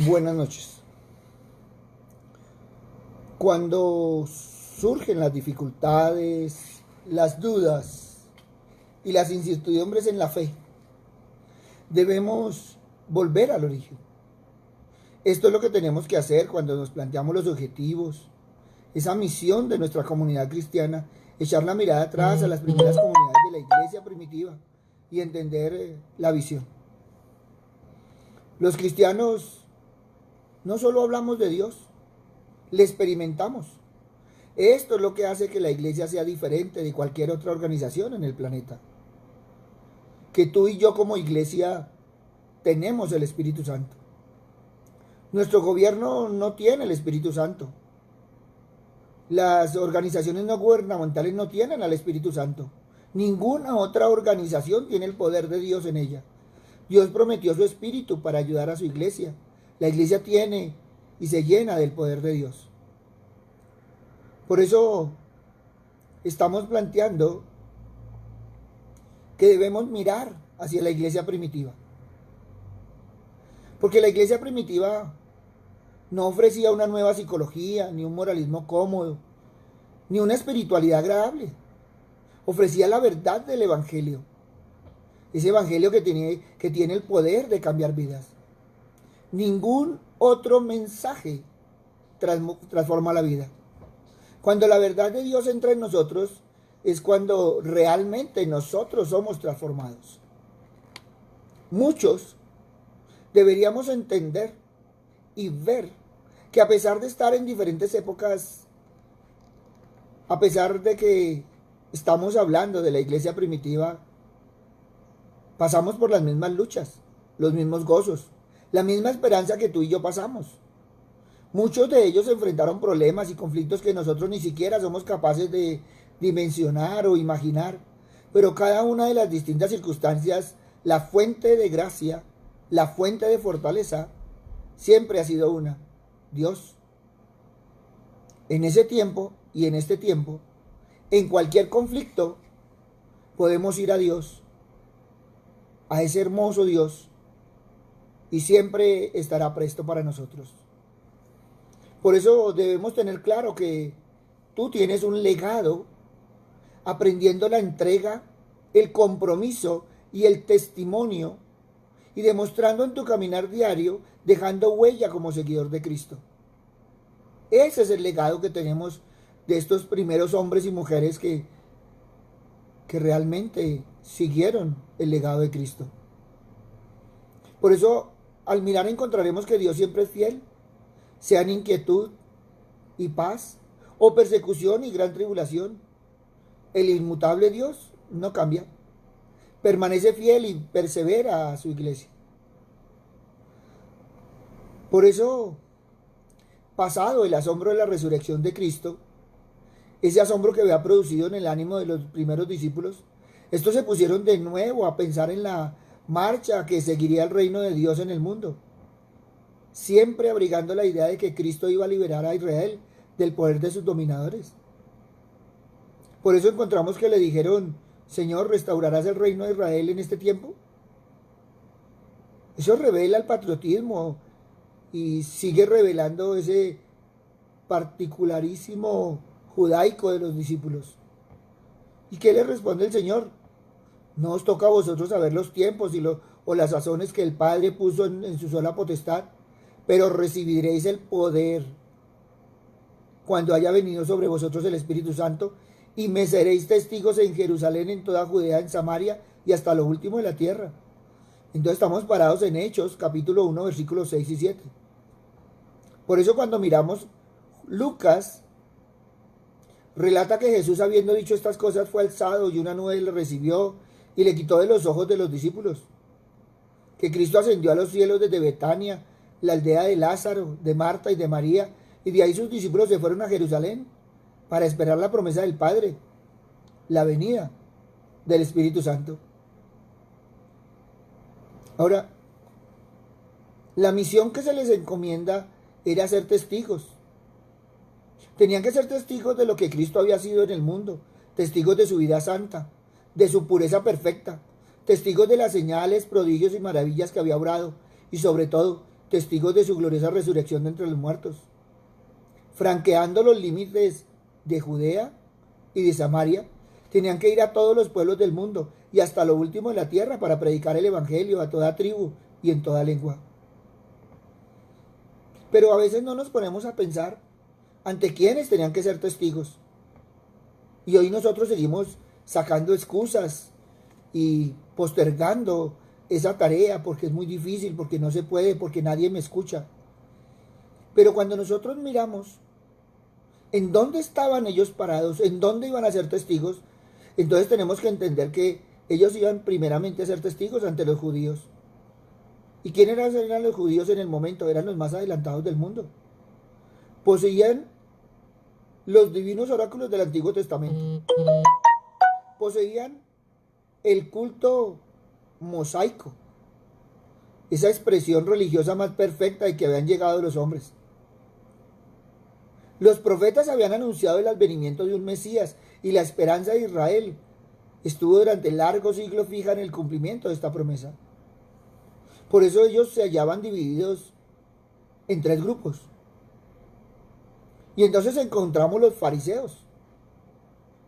Buenas noches. Cuando surgen las dificultades, las dudas y las incertidumbres en la fe, debemos volver al origen. Esto es lo que tenemos que hacer cuando nos planteamos los objetivos, esa misión de nuestra comunidad cristiana, echar la mirada atrás a las primeras comunidades de la iglesia primitiva y entender la visión. Los cristianos no solo hablamos de Dios, le experimentamos. Esto es lo que hace que la iglesia sea diferente de cualquier otra organización en el planeta. Que tú y yo como iglesia tenemos el Espíritu Santo. Nuestro gobierno no tiene el Espíritu Santo. Las organizaciones no gubernamentales no tienen al Espíritu Santo. Ninguna otra organización tiene el poder de Dios en ella. Dios prometió su Espíritu para ayudar a su iglesia. La iglesia tiene y se llena del poder de Dios. Por eso estamos planteando que debemos mirar hacia la iglesia primitiva. Porque la iglesia primitiva no ofrecía una nueva psicología, ni un moralismo cómodo, ni una espiritualidad agradable. Ofrecía la verdad del Evangelio. Ese Evangelio que tiene el poder de cambiar vidas. Ningún otro mensaje transforma la vida. Cuando la verdad de Dios entra en nosotros, es cuando realmente nosotros somos transformados. Muchos deberíamos entender y ver que a pesar de estar en diferentes épocas, a pesar de que estamos hablando de la iglesia primitiva, pasamos por las mismas luchas, los mismos gozos, la misma esperanza que tú y yo pasamos. Muchos de ellos enfrentaron problemas y conflictos que nosotros ni siquiera somos capaces de dimensionar o imaginar, pero cada una de las distintas circunstancias, la fuente de gracia, la fuente de fortaleza, siempre ha sido una: Dios. En ese tiempo y en este tiempo, en cualquier conflicto, podemos ir a Dios, a ese hermoso Dios, y siempre estará presto para nosotros. Por eso debemos tener claro que tú tienes un legado aprendiendo la entrega, el compromiso y el testimonio, y demostrando en tu caminar diario, dejando huella como seguidor de Cristo. Ese es el legado que tenemos de estos primeros hombres y mujeres que realmente siguieron el legado de Cristo. Por eso, al mirar encontraremos que Dios siempre es fiel, sean inquietud y paz, o persecución y gran tribulación. El inmutable Dios no cambia, permanece fiel y persevera a su iglesia. Por eso, pasado el asombro de la resurrección de Cristo, ese asombro que había producido en el ánimo de los primeros discípulos, estos se pusieron de nuevo a pensar en la marcha que seguiría el reino de Dios en el mundo, siempre abrigando la idea de que Cristo iba a liberar a Israel del poder de sus dominadores. Por eso encontramos que le dijeron: Señor, ¿restaurarás el reino de Israel en este tiempo? Eso revela el patriotismo y sigue revelando ese particularísimo judaico de los discípulos. ¿Y qué le responde el Señor? No os toca a vosotros saber los tiempos o las sazones que el Padre puso en su sola potestad, pero recibiréis el poder cuando haya venido sobre vosotros el Espíritu Santo, y me seréis testigos en Jerusalén, en toda Judea, en Samaria y hasta lo último de la tierra. Entonces estamos parados en Hechos, capítulo 1, versículos 6 y 7. Por eso cuando miramos Lucas, relata que Jesús, habiendo dicho estas cosas, fue alzado y una nube le recibió y le quitó de los ojos de los discípulos. Que Cristo ascendió a los cielos desde Betania, la aldea de Lázaro, de Marta y de María, y de ahí sus discípulos se fueron a Jerusalén para esperar la promesa del Padre, la venida del Espíritu Santo. Ahora, la misión que se les encomienda era ser testigos. Tenían que ser testigos de lo que Cristo había sido en el mundo, testigos de su vida santa, de su pureza perfecta, testigos de las señales, prodigios y maravillas que había obrado, y sobre todo, testigos de su gloriosa resurrección de entre los muertos, franqueando los límites de Judea y de Samaria. Tenían que ir a todos los pueblos del mundo y hasta lo último de la tierra para predicar el evangelio a toda tribu y en toda lengua. Pero a veces no nos ponemos a pensar ante quiénes tenían que ser testigos. Y hoy nosotros seguimos sacando excusas y postergando esa tarea porque es muy difícil, porque no se puede, porque nadie me escucha. Pero cuando nosotros miramos en dónde estaban ellos parados, en dónde iban a ser testigos, entonces tenemos que entender que ellos iban primeramente a ser testigos ante los judíos. ¿Y quiénes eran los judíos en el momento? Eran los más adelantados del mundo. Poseían los divinos oráculos del Antiguo Testamento. Poseían el culto mosaico, esa expresión religiosa más perfecta de que habían llegado los hombres. Los profetas habían anunciado el advenimiento de un Mesías y la esperanza de Israel estuvo durante largos siglos fija en el cumplimiento de esta promesa. Por eso ellos se hallaban divididos en 3 grupos. Y entonces encontramos los fariseos.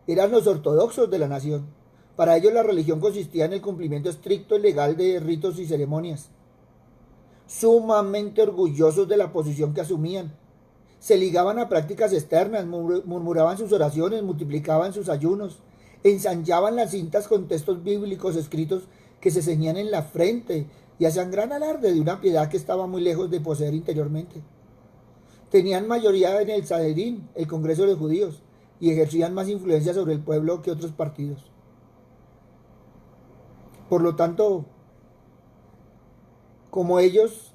Eran los ortodoxos de la nación. Para ellos la religión consistía en el cumplimiento estricto y legal de ritos y ceremonias. Sumamente orgullosos de la posición que asumían. Se ligaban a prácticas externas, murmuraban sus oraciones, multiplicaban sus ayunos, ensanchaban las cintas con textos bíblicos escritos que se ceñían en la frente y hacían gran alarde de una piedad que estaba muy lejos de poseer interiormente. Tenían mayoría en el Sanedrín, el Congreso de los Judíos, y ejercían más influencia sobre el pueblo que otros partidos. Por lo tanto, como ellos,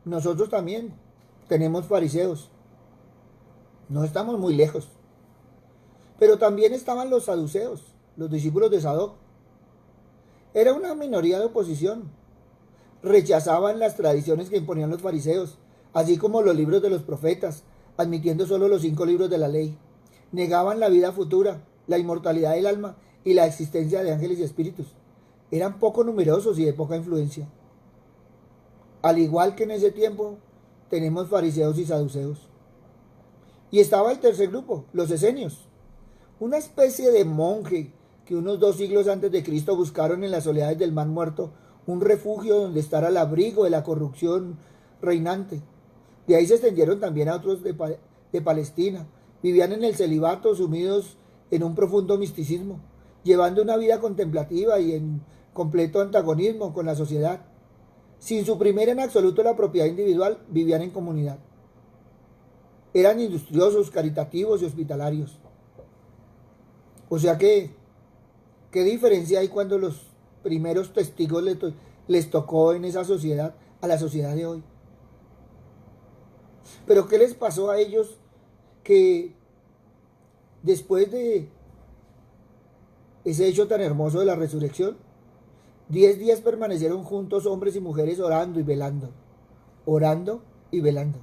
nosotros también tenemos fariseos. No estamos muy lejos. Pero también estaban los saduceos, los discípulos de Sadoc. Era una minoría de oposición. Rechazaban las tradiciones que imponían los fariseos, así como los libros de los profetas, admitiendo solo los 5 libros de la ley. Negaban la vida futura, la inmortalidad del alma y la existencia de ángeles y espíritus. Eran poco numerosos y de poca influencia. Al igual que en ese tiempo, tenemos fariseos y saduceos. Y estaba el tercer grupo, los esenios, una especie de monje que unos 2 siglos antes de Cristo buscaron en las soledades del Mar Muerto un refugio donde estar al abrigo de la corrupción reinante. De ahí se extendieron también a otros de Palestina. Vivían en el celibato, sumidos en un profundo misticismo, llevando una vida contemplativa y en completo antagonismo con la sociedad. Sin suprimir en absoluto la propiedad individual, vivían en comunidad. Eran industriosos, caritativos y hospitalarios. O sea que, ¿qué diferencia hay cuando los primeros testigos les tocó en esa sociedad a la sociedad de hoy? Pero ¿qué les pasó a ellos que después de ese hecho tan hermoso de la resurrección, 10 días permanecieron juntos hombres y mujeres orando y velando, orando y velando?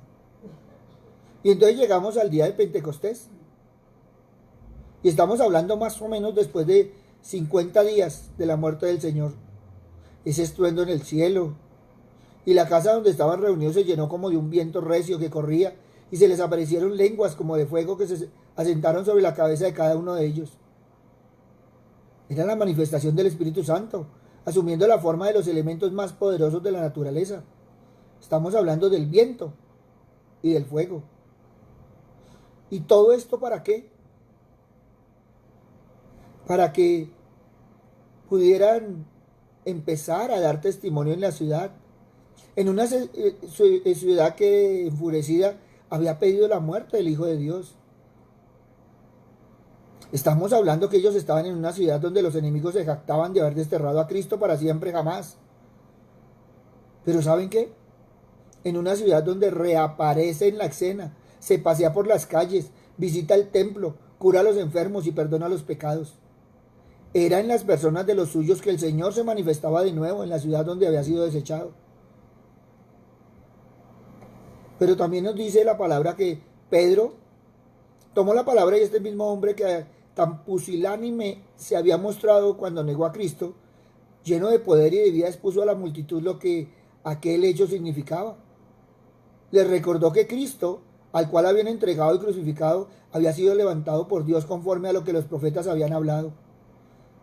Y entonces llegamos al día de Pentecostés. Y estamos hablando más o menos después de 50 días de la muerte del Señor. Ese estruendo en el cielo. Y la casa donde estaban reunidos se llenó como de un viento recio que corría. Y se les aparecieron lenguas como de fuego que se asentaron sobre la cabeza de cada uno de ellos. Era la manifestación del Espíritu Santo, asumiendo la forma de los elementos más poderosos de la naturaleza. Estamos hablando del viento y del fuego. ¿Y todo esto para qué? Para que pudieran empezar a dar testimonio en la ciudad, en una ciudad que enfurecida había pedido la muerte del Hijo de Dios. Estamos hablando que ellos estaban en una ciudad donde los enemigos se jactaban de haber desterrado a Cristo para siempre jamás. Pero ¿saben qué? En una ciudad donde reaparece en la escena, se pasea por las calles, visita el templo, cura a los enfermos y perdona los pecados. Era en las personas de los suyos que el Señor se manifestaba de nuevo en la ciudad donde había sido desechado. Pero también nos dice la palabra que Pedro tomó la palabra y este mismo hombre que tan pusilánime se había mostrado cuando negó a Cristo, lleno de poder y de vida, expuso a la multitud lo que aquel hecho significaba. Les recordó que Cristo, al cual habían entregado y crucificado, había sido levantado por Dios conforme a lo que los profetas habían hablado.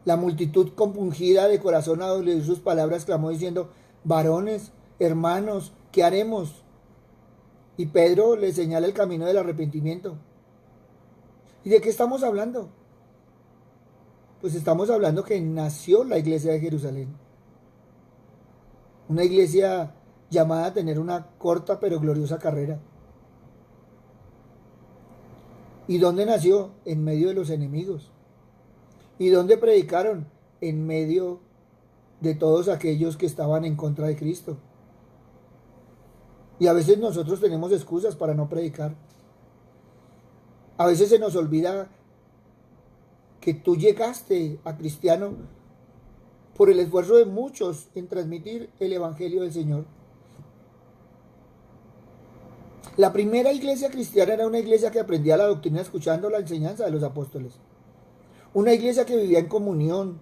La multitud, compungida de corazón al oír sus palabras, clamó diciendo: varones, hermanos, ¿qué haremos? Y Pedro les señala el camino del arrepentimiento. ¿Y de qué estamos hablando? Pues estamos hablando que nació la iglesia de Jerusalén. Una iglesia llamada a tener una corta pero gloriosa carrera. ¿Y dónde nació? En medio de los enemigos. ¿Y dónde predicaron? En medio de todos aquellos que estaban en contra de Cristo. Y a veces nosotros tenemos excusas para no predicar. A veces se nos olvida que tú llegaste a cristiano por el esfuerzo de muchos en transmitir el evangelio del Señor. La primera iglesia cristiana era una iglesia que aprendía la doctrina escuchando la enseñanza de los apóstoles. Una iglesia que vivía en comunión.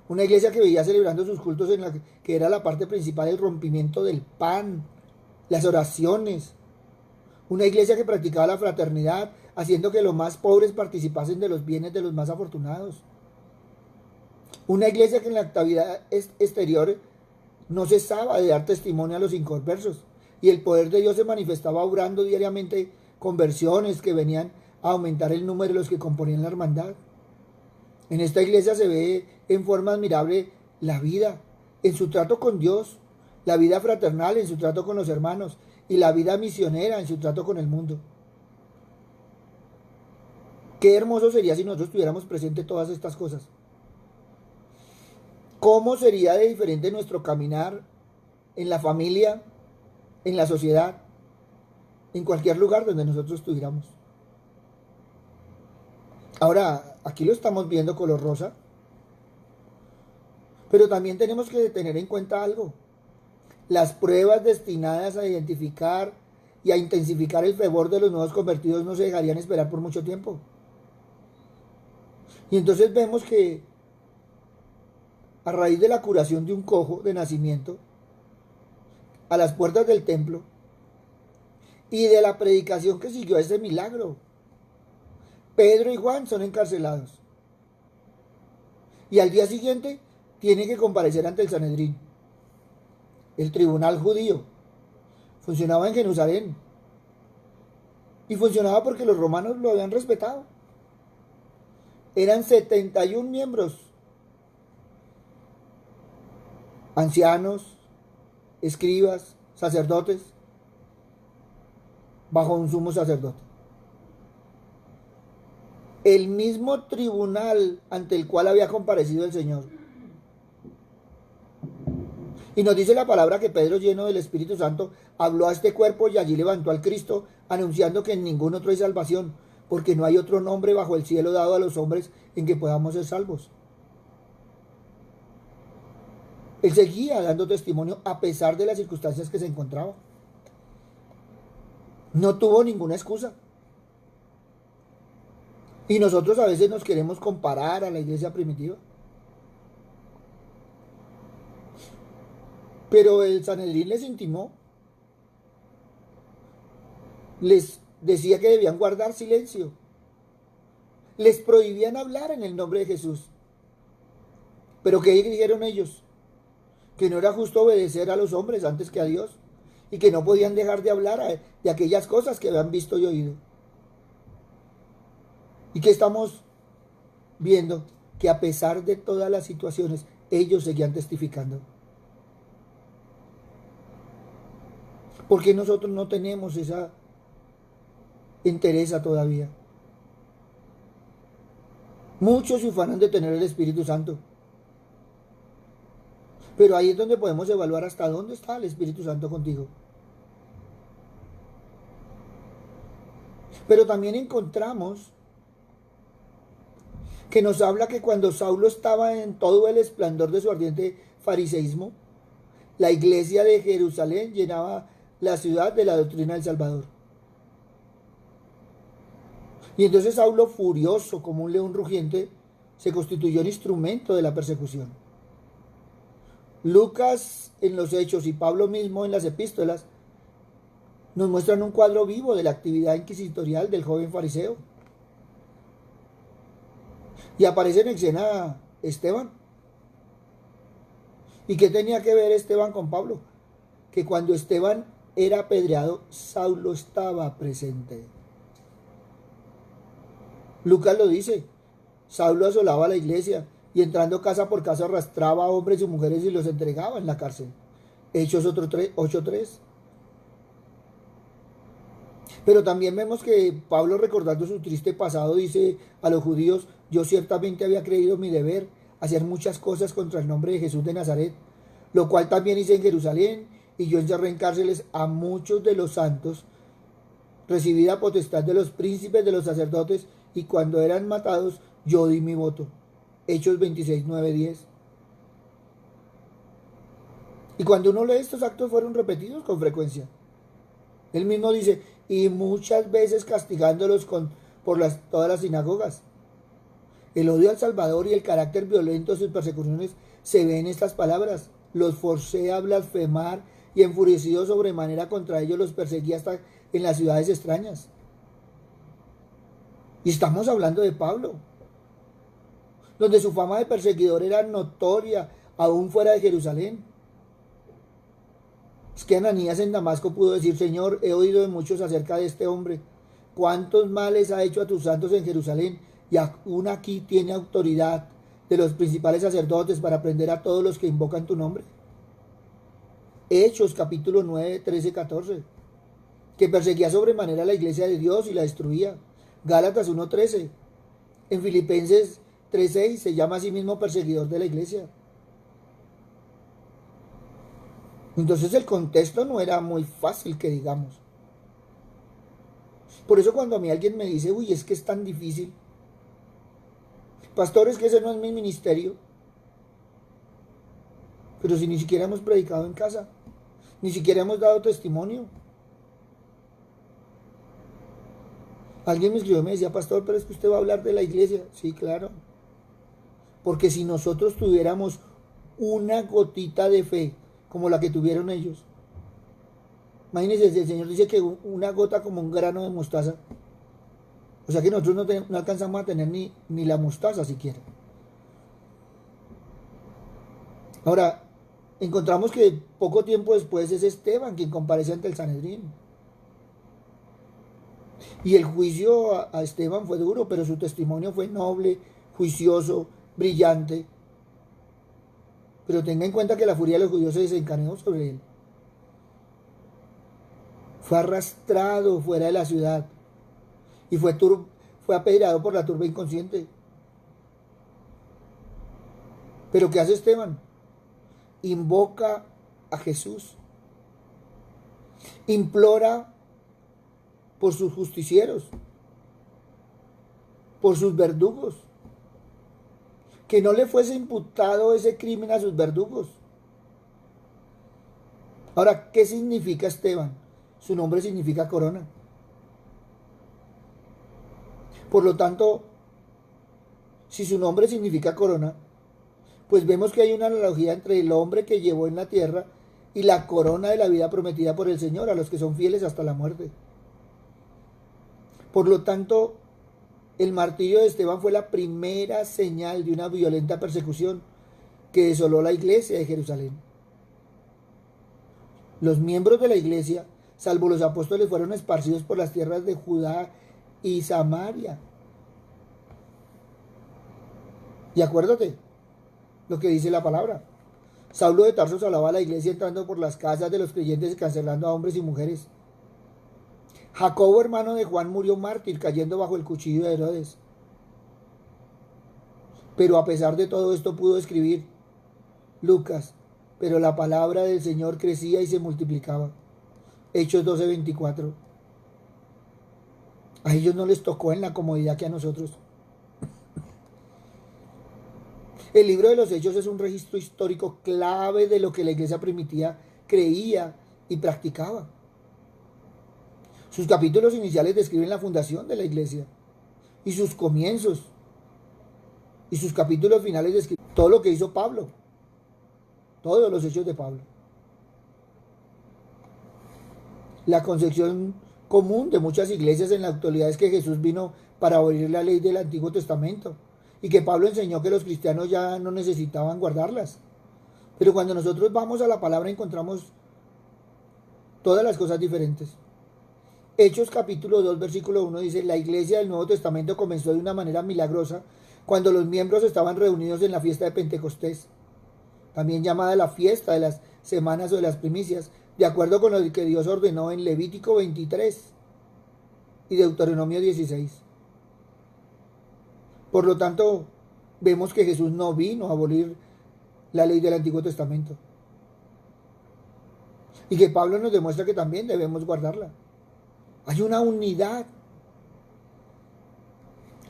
Una iglesia que vivía celebrando sus cultos en la que era la parte principal el rompimiento del pan, las oraciones. Una iglesia que practicaba la fraternidad, haciendo que los más pobres participasen de los bienes de los más afortunados. Una iglesia que en la actividad exterior no cesaba de dar testimonio a los inconversos, y el poder de Dios se manifestaba obrando diariamente conversiones que venían a aumentar el número de los que componían la hermandad. En esta iglesia se ve en forma admirable la vida, en su trato con Dios, la vida fraternal en su trato con los hermanos, y la vida misionera en su trato con el mundo. Qué hermoso sería si nosotros tuviéramos presente todas estas cosas. ¿Cómo sería de diferente nuestro caminar en la familia, en la sociedad, en cualquier lugar donde nosotros estuviéramos? Ahora, aquí lo estamos viendo color rosa, pero también tenemos que tener en cuenta algo. Las pruebas destinadas a identificar y a intensificar el fervor de los nuevos convertidos no se dejarían esperar por mucho tiempo. Y entonces vemos que a raíz de la curación de un cojo de nacimiento a las puertas del templo y de la predicación que siguió a ese milagro, Pedro y Juan son encarcelados. Y al día siguiente tienen que comparecer ante el Sanedrín. El tribunal judío funcionaba en Jerusalén. Y funcionaba porque los romanos lo habían respetado. Eran 71 miembros. Ancianos, escribas, sacerdotes, bajo un sumo sacerdote. El mismo tribunal ante el cual había comparecido el Señor. Y nos dice la palabra que Pedro, lleno del Espíritu Santo, habló a este cuerpo y allí levantó al Cristo, anunciando que en ningún otro hay salvación, porque no hay otro nombre bajo el cielo dado a los hombres en que podamos ser salvos. Él seguía dando testimonio a pesar de las circunstancias que se encontraba. No tuvo ninguna excusa. Y nosotros a veces nos queremos comparar a la iglesia primitiva. Pero el Sanedrín les intimó, les decía que debían guardar silencio, les prohibían hablar en el nombre de Jesús. Pero ¿qué dijeron ellos? Que no era justo obedecer a los hombres antes que a Dios, y que no podían dejar de hablar de aquellas cosas que habían visto y oído. ¿Y qué estamos viendo? Que a pesar de todas las situaciones, ellos seguían testificando. ¿Por qué nosotros no tenemos esa entereza todavía? Muchos se ufanan de tener el Espíritu Santo. Pero ahí es donde podemos evaluar hasta dónde está el Espíritu Santo contigo. Pero también encontramos que nos habla que cuando Saulo estaba en todo el esplendor de su ardiente fariseísmo, la iglesia de Jerusalén llenaba la ciudad de la doctrina del Salvador. Y entonces Saulo, furioso como un león rugiente, se constituyó en instrumento de la persecución. Lucas en los Hechos y Pablo mismo en las epístolas nos muestran un cuadro vivo de la actividad inquisitorial del joven fariseo. Y aparece en escena Esteban. ¿Y qué tenía que ver Esteban con Pablo? Que cuando Esteban era apedreado, Saulo estaba presente. Lucas lo dice, Saulo asolaba la iglesia y entrando casa por casa arrastraba a hombres y mujeres y los entregaba en la cárcel. Hechos 8:3. Pero también vemos que Pablo, recordando su triste pasado, dice a los judíos: yo ciertamente había creído mi deber hacer muchas cosas contra el nombre de Jesús de Nazaret, lo cual también hice en Jerusalén, y yo encerré en cárceles a muchos de los santos, recibí la potestad de los príncipes de los sacerdotes, y cuando eran matados, yo di mi voto. Hechos 26:9-10. Y cuando uno lee, estos actos fueron repetidos con frecuencia. Él mismo dice, y muchas veces castigándolos por todas las sinagogas. El odio al Salvador y el carácter violento de sus persecuciones se ve en estas palabras. Los forcé a blasfemar y enfurecido sobremanera contra ellos los perseguí hasta en las ciudades extrañas. Y estamos hablando de Pablo, donde su fama de perseguidor era notoria aún fuera de Jerusalén. Es que Ananías en Damasco pudo decir: Señor, he oído de muchos acerca de este hombre. ¿Cuántos males ha hecho a tus santos en Jerusalén? Y aún aquí tiene autoridad de los principales sacerdotes para prender a todos los que invocan tu nombre. Hechos capítulo 9, 13, 14. Que perseguía sobremanera la iglesia de Dios y la destruía. Gálatas 1:13. En Filipenses 3:6 se llama a sí mismo perseguidor de la iglesia. Entonces el contexto no era muy fácil, que digamos. Por eso cuando a mí alguien me dice, uy, es que es tan difícil, pastor, es que ese no es mi ministerio. Pero si ni siquiera hemos predicado en casa, ni siquiera hemos dado testimonio. Alguien me escribió y me decía: pastor, pero es que usted va a hablar de la iglesia. Sí, claro. Porque si nosotros tuviéramos una gotita de fe como la que tuvieron ellos, imagínense, el Señor dice que una gota como un grano de mostaza. O sea que nosotros no alcanzamos a tener ni la mostaza siquiera. Ahora, encontramos que poco tiempo después es Esteban quien comparece ante el Sanedrín. Y el juicio a Esteban fue duro, pero su testimonio fue noble, juicioso, brillante. Pero tenga en cuenta que la furia de los judíos se desencadenó sobre él. Fue arrastrado fuera de la ciudad y fue apedreado por la turba inconsciente. Pero ¿qué hace Esteban? Invoca a Jesús. Implora por sus justicieros, por sus verdugos, que no le fuese imputado ese crimen a sus verdugos. Ahora, ¿qué significa Esteban? Su nombre significa corona. Por lo tanto, si su nombre significa corona, pues vemos que hay una analogía entre el hombre que llevó en la tierra y la corona de la vida prometida por el Señor a los que son fieles hasta la muerte. Por lo tanto, el martirio de Esteban fue la primera señal de una violenta persecución que desoló la iglesia de Jerusalén. Los miembros de la iglesia, salvo los apóstoles, fueron esparcidos por las tierras de Judá y Samaria. Y acuérdate lo que dice la palabra. Saulo de Tarso salaba a la iglesia entrando por las casas de los creyentes y cancelando a hombres y mujeres. Jacobo, hermano de Juan, murió mártir cayendo bajo el cuchillo de Herodes. Pero a pesar de todo esto pudo escribir Lucas: pero la palabra del Señor crecía y se multiplicaba. Hechos 12:24. A ellos no les tocó en la comodidad que a nosotros. El libro de los Hechos es un registro histórico clave de lo que la iglesia primitiva creía y practicaba. Sus capítulos iniciales describen la fundación de la iglesia y sus comienzos. Y sus capítulos finales describen todo lo que hizo Pablo. Todos los hechos de Pablo. La concepción común de muchas iglesias en la actualidad es que Jesús vino para abolir la ley del Antiguo Testamento y que Pablo enseñó que los cristianos ya no necesitaban guardarlas. Pero cuando nosotros vamos a la palabra encontramos todas las cosas diferentes. Hechos capítulo 2 versículo 1 dice: la iglesia del Nuevo Testamento comenzó de una manera milagrosa cuando los miembros estaban reunidos en la fiesta de Pentecostés, también llamada la fiesta de las semanas o de las primicias, de acuerdo con lo que Dios ordenó en Levítico 23 y Deuteronomio 16. Por lo tanto, vemos que Jesús no vino a abolir la ley del Antiguo Testamento. Y que Pablo nos demuestra que también debemos guardarla. Hay una unidad.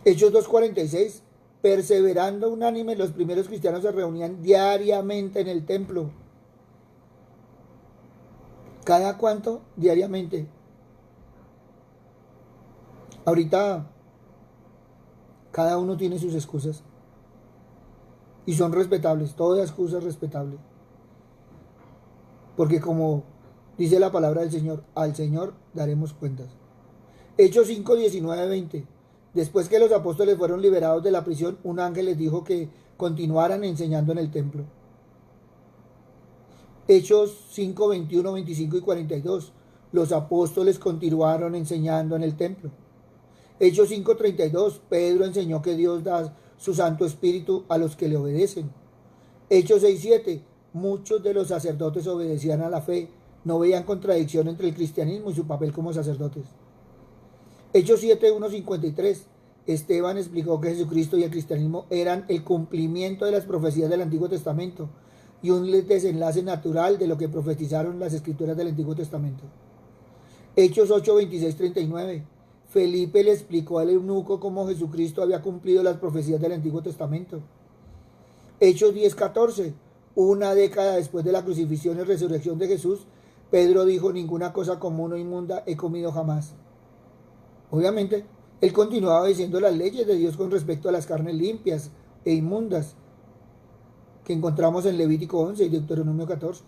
Hechos 2:46. Perseverando unánime, los primeros cristianos se reunían diariamente en el templo. ¿Cada cuánto? Diariamente. Ahorita cada uno tiene sus excusas. Y son respetables, toda excusa es respetable. Porque como dice la palabra del Señor, al Señor daremos cuentas. Hechos 5, 19, 20. Después que los apóstoles fueron liberados de la prisión, un ángel les dijo que continuaran enseñando en el templo. Hechos 5, 21, 25 y 42. Los apóstoles continuaron enseñando en el templo. Hechos 5, 32. Pedro enseñó que Dios da su Santo Espíritu a los que le obedecen. Hechos 6, 7. Muchos de los sacerdotes obedecían a la fe, no veían contradicción entre el cristianismo y su papel como sacerdotes. Hechos 7, 1, 53. Esteban explicó que Jesucristo y el cristianismo eran el cumplimiento de las profecías del Antiguo Testamento y un desenlace natural de lo que profetizaron las escrituras del Antiguo Testamento. Hechos 8, 26, 39. Felipe le explicó al eunuco cómo Jesucristo había cumplido las profecías del Antiguo Testamento. Hechos 10, 14. Una década después de la crucifixión y resurrección de Jesús, Pedro dijo: ninguna cosa común o inmunda he comido jamás. Obviamente, él continuaba diciendo las leyes de Dios con respecto a las carnes limpias e inmundas que encontramos en Levítico 11 y Deuteronomio 14.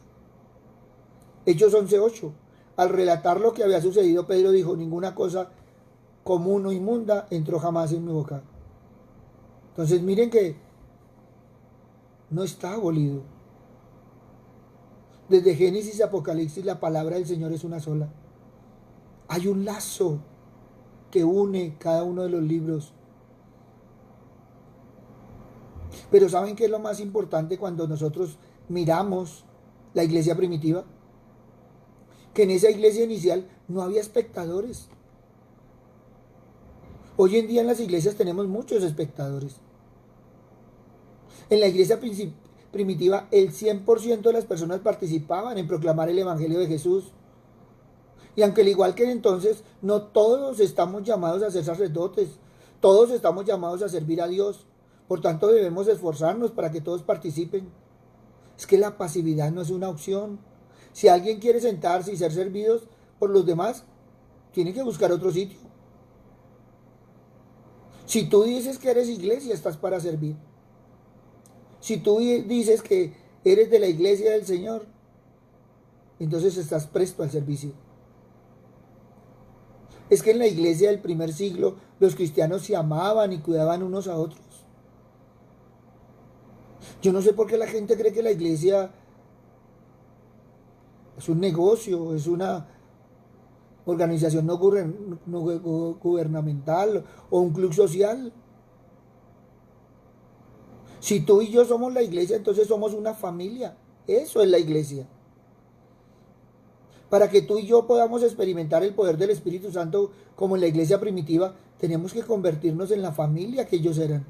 Hechos 11, 8. Al relatar lo que había sucedido, Pedro dijo: ninguna cosa común o inmunda entró jamás en mi boca. Entonces miren que no está abolido. Desde Génesis y Apocalipsis la palabra del Señor es una sola. Hay un lazo que une cada uno de los libros. Pero ¿saben qué es lo más importante cuando nosotros miramos la iglesia primitiva? Que en esa iglesia inicial no había espectadores. Hoy en día en las iglesias tenemos muchos espectadores. En la iglesia primitiva el 100% de las personas participaban en proclamar el Evangelio de Jesús. Y aunque al igual que entonces, no todos estamos llamados a ser sacerdotes, todos estamos llamados a servir a Dios. Por tanto, debemos esforzarnos para que todos participen. Es que la pasividad no es una opción. Si alguien quiere sentarse y ser servidos por los demás, tiene que buscar otro sitio. Si tú dices que eres iglesia, estás para servir. Si tú dices que eres de la iglesia del Señor, entonces estás presto al servicio. Es que en la iglesia del primer siglo los cristianos se amaban y cuidaban unos a otros. Yo no sé por qué la gente cree que la iglesia es un negocio, es una organización no gubernamental o un club social. Si tú y yo somos la iglesia, entonces somos una familia. Eso es la iglesia. Para que tú y yo podamos experimentar el poder del Espíritu Santo como en la iglesia primitiva, tenemos que convertirnos en la familia que ellos eran.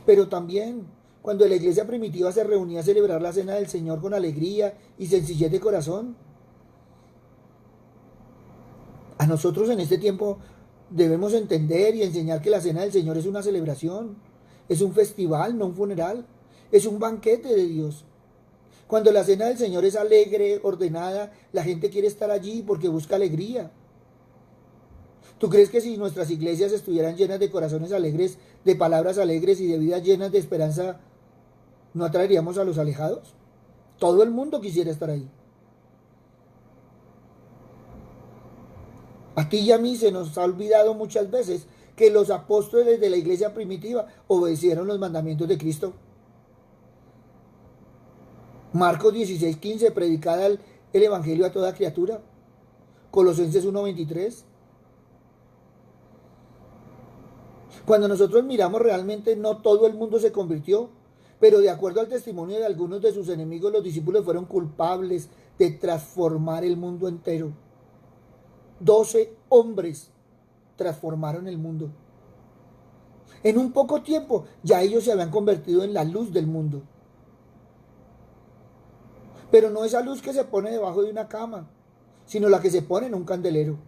Pero también, cuando la iglesia primitiva se reunía a celebrar la cena del Señor con alegría y sencillez de corazón, a nosotros en este tiempo debemos entender y enseñar que la cena del Señor es una celebración, es un festival, no un funeral, es un banquete de Dios. Cuando la cena del Señor es alegre, ordenada, la gente quiere estar allí porque busca alegría. ¿Tú crees que si nuestras iglesias estuvieran llenas de corazones alegres, de palabras alegres y de vidas llenas de esperanza, no atraeríamos a los alejados? Todo el mundo quisiera estar ahí. A ti y a mí se nos ha olvidado muchas veces que los apóstoles de la iglesia primitiva obedecieron los mandamientos de Cristo. Marcos 16:15, predicad el evangelio a toda criatura. Colosenses 1:23. Cuando nosotros miramos realmente, no todo el mundo se convirtió, pero de acuerdo al testimonio de algunos de sus enemigos, los discípulos fueron culpables de transformar el mundo entero. 12 hombres transformaron el mundo. En un poco tiempo ya ellos se habían convertido en la luz del mundo. Pero no esa luz que se pone debajo de una cama, sino la que se pone en un candelero.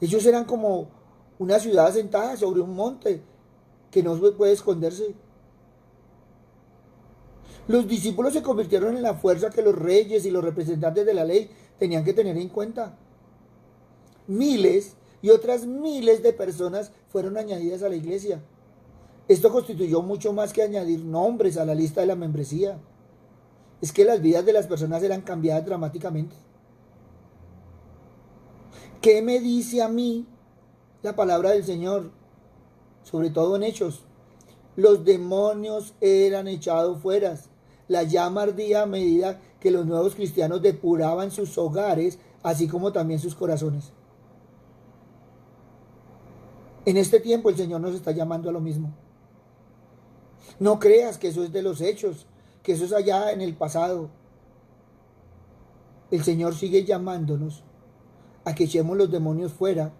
Ellos eran como una ciudad asentada sobre un monte que no puede esconderse. Los discípulos se convirtieron en la fuerza que los reyes y los representantes de la ley tenían que tener en cuenta. Miles y otras miles de personas fueron añadidas a la iglesia. Esto constituyó mucho más que añadir nombres a la lista de la membresía. Es que las vidas de las personas eran cambiadas dramáticamente. ¿Qué me dice a mí la palabra del Señor? Sobre todo en Hechos. Los demonios eran echados fuera. La llama ardía a medida que los nuevos cristianos depuraban sus hogares, así como también sus corazones. En este tiempo el Señor nos está llamando a lo mismo. No creas que eso es de los hechos, que eso es allá en el pasado. El Señor sigue llamándonos a que echemos los demonios fuera,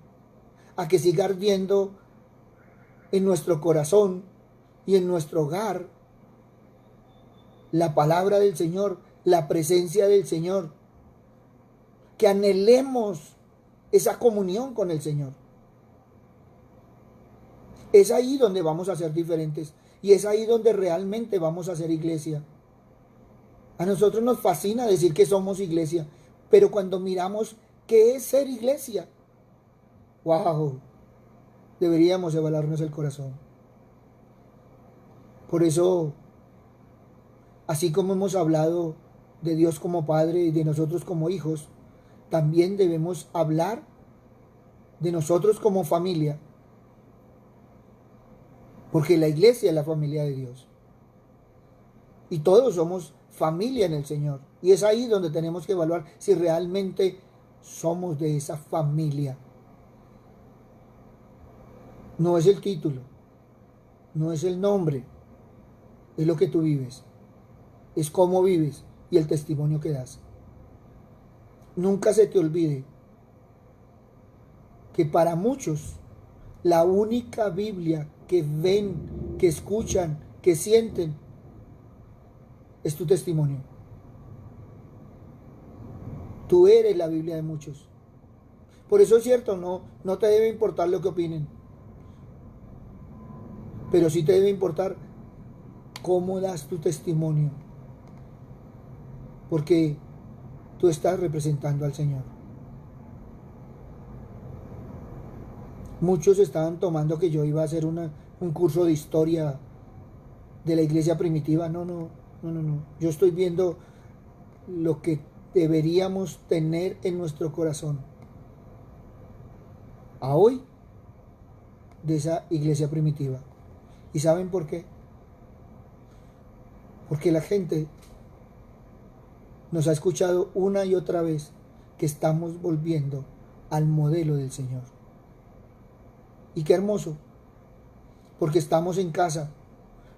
a que siga ardiendo en nuestro corazón y en nuestro hogar la palabra del Señor, la presencia del Señor, que anhelemos esa comunión con el Señor. Es ahí donde vamos a ser diferentes y es ahí donde realmente vamos a ser iglesia. A nosotros nos fascina decir que somos iglesia, pero cuando miramos qué es ser iglesia, wow, deberíamos evaluarnos el corazón. Por eso, así como hemos hablado de Dios como Padre y de nosotros como hijos, también debemos hablar de nosotros como familia, porque la iglesia es la familia de Dios. Y todos somos familia en el Señor. Y es ahí donde tenemos que evaluar si realmente somos de esa familia. No es el título, no es el nombre, es lo que tú vives, es cómo vives y el testimonio que das. Nunca se te olvide que para muchos la única Biblia que ven, que escuchan, que sienten, es tu testimonio. Tú eres la Biblia de muchos. Por eso es cierto, no te debe importar lo que opinen. Pero sí te debe importar cómo das tu testimonio. Porque tú estás representando al Señor. Muchos estaban tomando que yo iba a hacer un curso de historia de la iglesia primitiva. No. Yo estoy viendo lo que deberíamos tener en nuestro corazón a hoy de esa iglesia primitiva. ¿Y saben por qué? Porque la gente nos ha escuchado una y otra vez que estamos volviendo al modelo del Señor. Y qué hermoso, porque estamos en casa,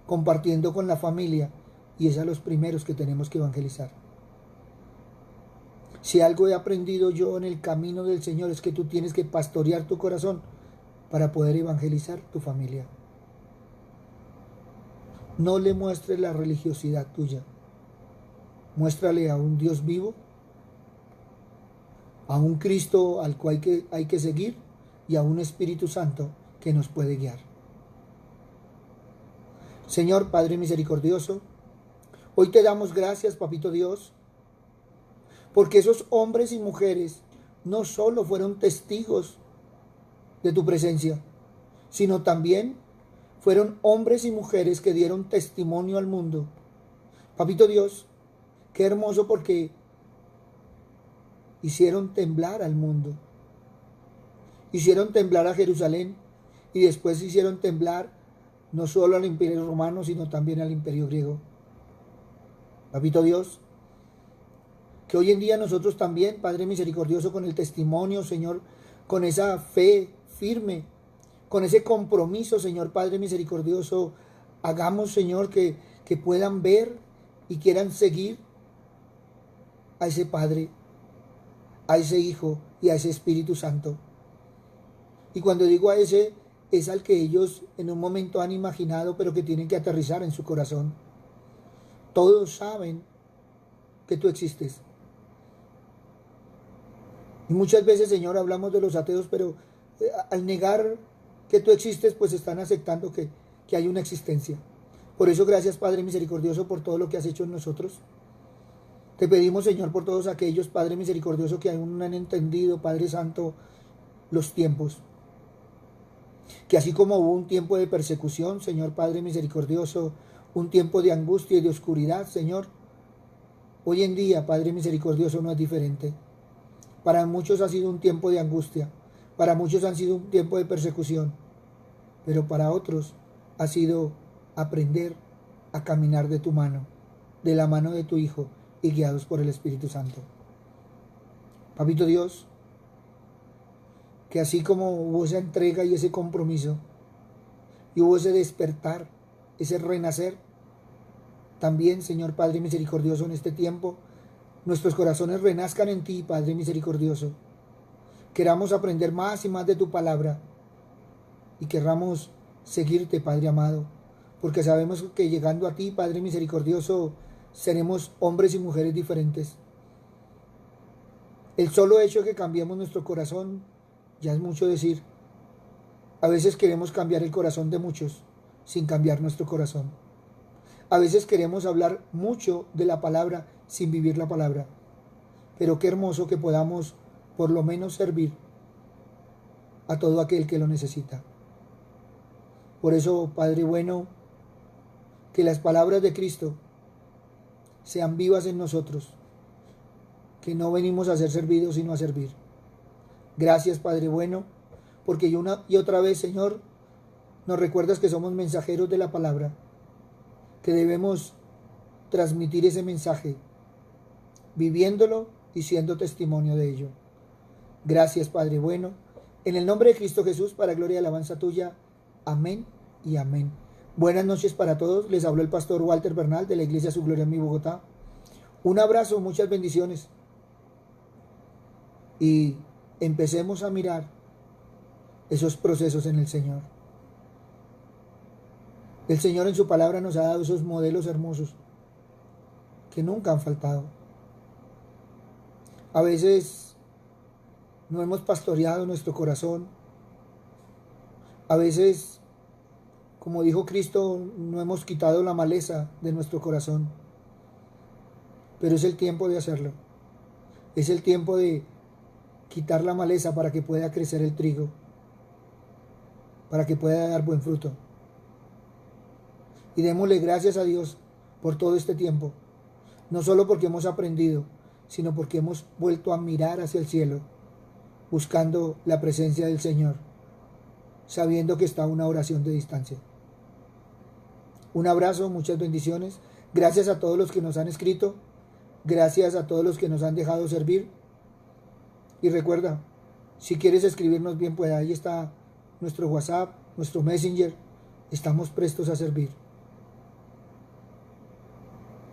compartiendo con la familia, y es a los primeros que tenemos que evangelizar. Si algo he aprendido yo en el camino del Señor es que tú tienes que pastorear tu corazón para poder evangelizar tu familia. No le muestres la religiosidad tuya. Muéstrale a un Dios vivo, a un Cristo al cual hay que seguir y a un Espíritu Santo que nos puede guiar. Señor Padre misericordioso, hoy te damos gracias, Papito Dios, porque esos hombres y mujeres no solo fueron testigos de tu presencia, sino también fueron hombres y mujeres que dieron testimonio al mundo. Papito Dios, qué hermoso porque hicieron temblar al mundo. hicieron temblar a Jerusalén y después hicieron temblar no solo al imperio romano, sino también al imperio griego. Papito Dios, que hoy en día nosotros también, Padre misericordioso, con el testimonio, Señor, con esa fe firme, con ese compromiso, Señor Padre misericordioso, hagamos, Señor, que puedan ver y quieran seguir a ese Padre, a ese Hijo y a ese Espíritu Santo. Y cuando digo a ese, es al que ellos en un momento han imaginado, pero que tienen que aterrizar en su corazón. Todos saben que tú existes. Y muchas veces, Señor, hablamos de los ateos, pero al negar que tú existes, pues están aceptando que hay una existencia. Por eso, gracias, Padre misericordioso, por todo lo que has hecho en nosotros. Te pedimos, Señor, por todos aquellos, Padre misericordioso, que aún no han entendido, Padre Santo, los tiempos. Que así como hubo un tiempo de persecución, Señor Padre misericordioso, un tiempo de angustia y de oscuridad, Señor, hoy en día, Padre misericordioso, no es diferente. Para muchos ha sido un tiempo de angustia, para muchos ha sido un tiempo de persecución, pero para otros ha sido aprender a caminar de tu mano, de la mano de tu Hijo y guiados por el Espíritu Santo. Papito Dios, que así como hubo esa entrega y ese compromiso, y hubo ese despertar, ese renacer, también, Señor Padre misericordioso, en este tiempo, nuestros corazones renazcan en ti, Padre misericordioso. Queramos aprender más y más de tu palabra y querramos seguirte, Padre amado, porque sabemos que llegando a ti, Padre misericordioso, seremos hombres y mujeres diferentes. El solo hecho de que cambiemos nuestro corazón ya es mucho decir. A veces queremos cambiar el corazón de muchos sin cambiar nuestro corazón. A veces queremos hablar mucho de la palabra sin vivir la palabra. Pero qué hermoso que podamos por lo menos servir a todo aquel que lo necesita. Por eso, Padre bueno, que las palabras de Cristo sean vivas en nosotros, que no venimos a ser servidos sino a servir. Gracias, Padre bueno, porque una y otra vez, Señor, nos recuerdas que somos mensajeros de la palabra, que debemos transmitir ese mensaje, viviéndolo y siendo testimonio de ello. Gracias, Padre bueno, en el nombre de Cristo Jesús, para gloria y alabanza tuya. Amén y amén. Buenas noches para todos. Les habló el pastor Walter Bernal de la Iglesia Su Gloria en mi Bogotá. Un abrazo, muchas bendiciones. Y empecemos a mirar esos procesos en el Señor. El Señor en su palabra nos ha dado esos modelos hermosos que nunca han faltado. A veces no hemos pastoreado nuestro corazón. A veces, como dijo Cristo, no hemos quitado la maleza de nuestro corazón. Pero es el tiempo de hacerlo. Es el tiempo de quitar la maleza para que pueda crecer el trigo, para que pueda dar buen fruto. Y démosle gracias a Dios por todo este tiempo, no solo porque hemos aprendido, sino porque hemos vuelto a mirar hacia el cielo, buscando la presencia del Señor, sabiendo que está a una oración de distancia. Un abrazo, muchas bendiciones. Gracias a todos los que nos han escrito, gracias a todos los que nos han dejado servir. Y recuerda, si quieres escribirnos bien, pues ahí está nuestro WhatsApp, nuestro Messenger. Estamos prestos a servir.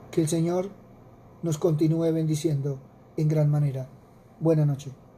Que el Señor nos continúe bendiciendo en gran manera. Buenas noches.